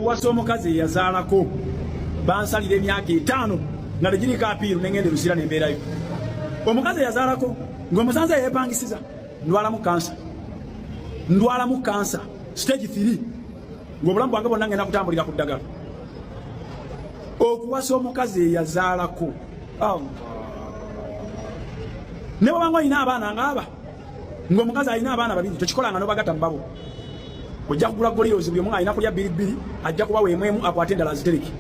okuwasa omukazi eyazaalako bansalira emyaka 5 nga tegiriko apiiru nengende Luzira nembeerayo. Omukazi eyazaalako ng'omusanze yeepangisiza ndwala mu kansa stage 3 ng'obulamu bwange bwonna ngenda kutambulira ku ddagala. Okuwasa omukazi eyazaalako ne bw'obanga olina abaana ng'aba ng'omukazi alina abaana babiri tokikolanga n'obagatta mu babo. Ojja kugula goliyozi buli omu alina kulya bbiri ajja kubawa emu akwate endala azitereke.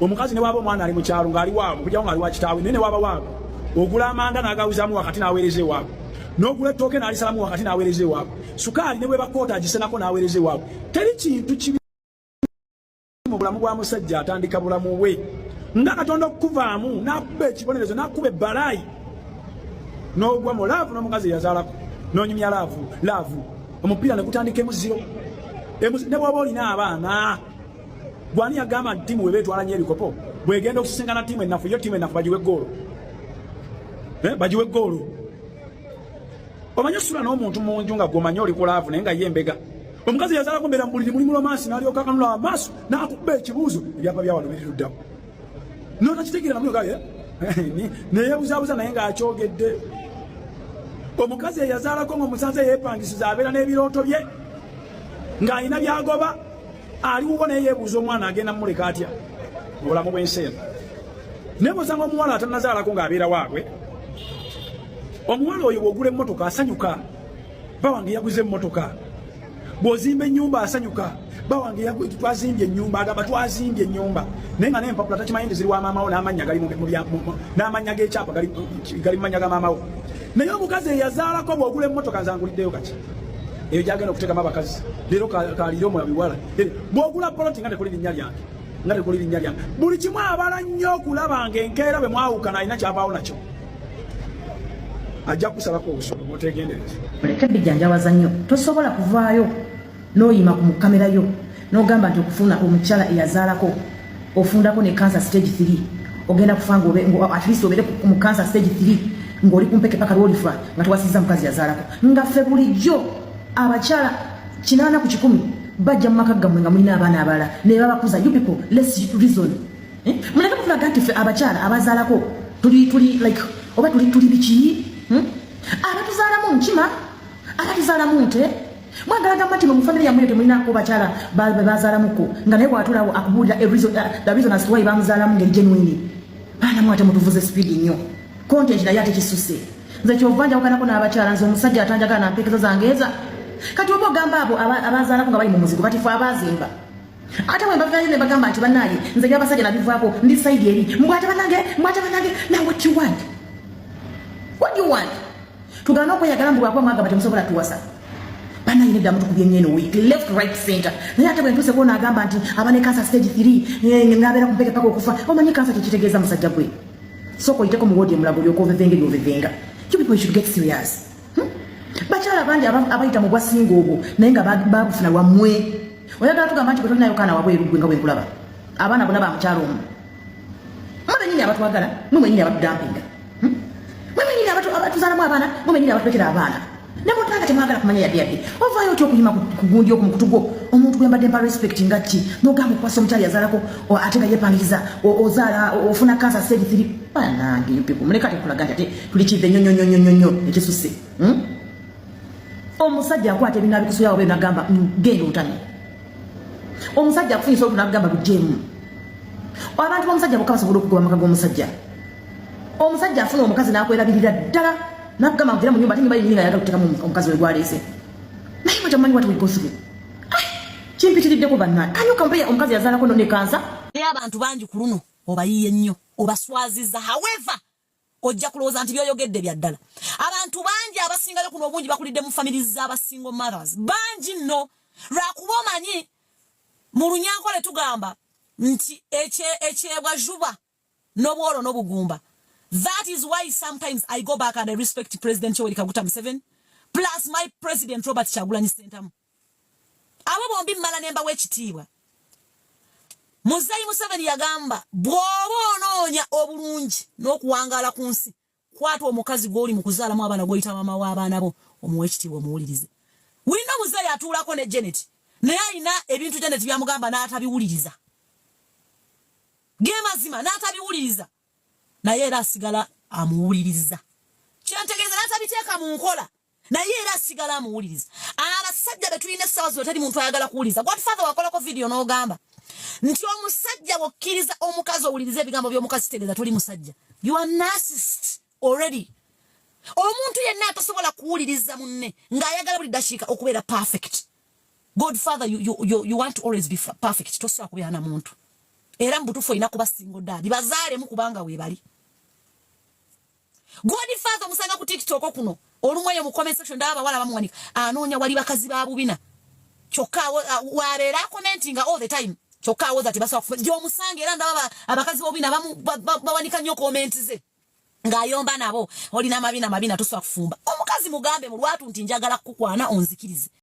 Omukazi ne waba omwana ali mu kyalo ng'ali waabwe okujjawo ng'ali wa kitaawe naye ne waba waabwe ogula amanda n'agawuzaamu wakati n'aweereza ewaabwe n'ogula ettooke n'alisalamu wakati n'aweereza ewaabwe sukaali ne bwe bakoota agisenako n'aweereza ewaabwe. Teri kintu kibi mu bulamu bwa musajja atandika bulamu bwe nga Katonda okukuvaamu n'akuba ekibonerezo n'akuba ebbalaayi n'ogwa mu laavu n'omukazi eyazaalako n'onyumya laavu omupiira ne gutandika emuziro ne bw'oba olina abaana gwani yagamba nti tiimu we beetwala nnyo ebikopo bwegenda okusisinkana tiimu ennafu yo tiimu ennafu bagiwe eggoolo bagiwe eggoolo. Omanyi osula n'omuntu mu nju nga gw'omanyi oli ku laavu naye nga ye embega. Omukazi yazaalako mbeera mu buliri mulimu romansi n'alyoka akanula amaaso n'akuba ekibuuzo ebyapa bya wano biriruddamu n'otakitegeera namuyo gaye neyeebuzaabuza naye ng'akyogedde. Omukazi eyazaalako ng'omusanze yeepangisiza abeera n'ebirooto bye ng'alina byagoba aliwo naye yeebuuza omwana agenda mumuleka atya mu bulamu bw'ensi eno. Naye bw'osanga omuwala atannazaalako ng'abeera waabwe omuwala oyo bw'ogula emmotoka asanyuka bawange yaguze emmotoka. Bw'ozimba ennyumba asanyuka bawange twazimbye ennyumba agamba twazimbye ennyumba naye nga n'empapula takimanyi nti ziri wa maamawo n'amannya gali n'amannya g'ekyapa gali mu mannya ga maamawo. Naye omukazi eyazaalako bw'ogula emmotoka nzanguliddeyo kati eyo gyagenda okuteekamu abakazi leero kaliire omula biwala. Bw'ogula poloti nga tekuli linnya lyange buli kimu abala nnyo okulaba ng'enkeera bwe mwawukana alina kyavaawo nakyo ajja kusabako obusobola bw'otegendereza. Oleka bijjanjawaza nnyo tosobola kuvaayo n'oyima ku kamera yo n'ogamba nti okufuna omukyala eyazaalako ofundako ne cancer stage 3 ogenda kufa at least obeere mu cancer stage 3 ng'oli kumpeke paka lw'olifa nga tewasizza mukazi yazaalako. Nga ffe bulijjo abakyala 8 ku 10 bajja mu maka gammwe nga mulina abaana abalala ne babakuza. You people let's reason. Muleke kufulaga nti ffe abakyala abazaalako tuli like oba tuli biki abatuzaalamu nkima abatuzaalamu nte mwagala gamba nti mu family yammwe temulinako bakyala bazaalamuko nga naye bw'atulawo akubuulira the reason as to why bamuzaalamu ngeri genuine. Baana mwate mutuvuze speed nnyo content naye ate kisuse nze kyova njawukanako n'abakyala nze omusajja atanjagala nampeekeza zangeeza kati oba ogamba abo abazaalako nga bali mu muzigo kati fe abazimba ate bwe mbavayo ne bagamba nti bannaaye nze byabasajja nabivaako ndi sayidi eri mbwate bannange now what you want? What do you want? Tugana okweyagala mbu bwakwa mwagamba temusobola tuwasa bannaaye nedda mutukubye nnyo eno week left right center naye ate bwe ntuuse kuona agamba nti abane cancer stage 3 ng'abeera kumpeke paka okufa. Omanyi cancer tekitegeeza musajja gwe soko oyiteko mu woodi emulago olyoka ovevenga. You people should get serious. Bakyala bangi abayita mu bwasinga obwo naye nga babufuna lwammwe. Oyagala tugamba nti bwe tolinayo kaana wabweru gwe nga bwe nkulaba abaana bonna ba mukyalo omwo mwe bennyini abatwagala mwe mwennyini abatudampinga mwe mwennyini abatuzaalamu abaana mwe mwennyini abatulekera abaana ne mutanga temwagala kumanya yadde ovaayo otya okuyima ku gundi okwo mu kutu gwo omuntu gwe mbadde mpa respect nga ki n'ogamba okukwasa omukyala yazaalako ate nga yeepangiriza ozaala ofuna cancer stage 3 banange you people muleka tekulaga nti ate tuli kive nnyo ekisusse. Omusajja akwata ebintu abikusuyawo be nagamba genda otani. Omusajja akufunyisa olutu nagamba bujjeemu. Abantu b'omusajja bokka basobola okugoba amaka g'omusajja. Omusajja afuna omukazi n'akwerabirira ddala n'akugamba ngira mu nyumba ate nyumba yennyini nga ayagala okuteekamu omukazi we gwaleese. Naye mwe tamanyi what we go through. Kimpitiriddeko bannange. Can you compare omukazi yazaalako ne kansa? Naye abantu bangi ku luno obayiye nnyo obaswazizza. However ojja kulowooza nti byoyogedde bya ddala. Abantu bangi abasingayo kuno obungi bakulidde mu family z'abasingle mothers bangi nno lwakuba omanyi mu Lunyankole tugamba nti ekyebwa juba n'obwolo n'obugumba. That is why sometimes I go back and I respect President Yoweri Kaguta Museveni plus my President Robert Kyagulanyi Ssentamu. Abo bombi mmala nemba w'ekitiibwa. Muzeeyi Museveni yagamba bw'oba onoonya obulungi n'okuwangaala ku nsi kwata omukazi gw'oli mu kuzaalamu abaana gw'oyita maama w'abaana bo omuwa ekitiibwa omuwulirize. Wulina Muzeeyi atuulako ne Janet naye alina ebintu Janet byamugamba n'atabiwuliriza gemazima n'atabiwuliriza naye era asigala amuwuliriza kyantegeeza n'atabiteeka mu nkola naye era asigala amuwuliriza abasajja betulina essaawa zino teri muntu ayagala kuwuliriza Godfather wakolako video n'ogamba nti omusajja wokkiriza omukazi owuliriza ebigambo by'omukazi kitegeeza toli musajja you are narcissist already omuntu yenna atasobola kuwuliriza munne ng'ayagala buli dashiika okubeera perfect Godfather you want to always be perfect tosobola kubeera na muntu era mbutufu olina kuba single dad bazaalemu kubanga weebali Godfather musanga ku TikTok kuno olumweyo mu comment section ndaba bawala bamuwanika anoonya wali bakazi ba bubina kyokka wabeera commenting all the time kyokka woza tebasobola jo musange era ndaba abakazi bobina bawanika nnyo comment ze ng'ayomba nabo olina mabina tosobola kufumba omukazi mugambe mu lwatu nti njagala kukukwana onzikirize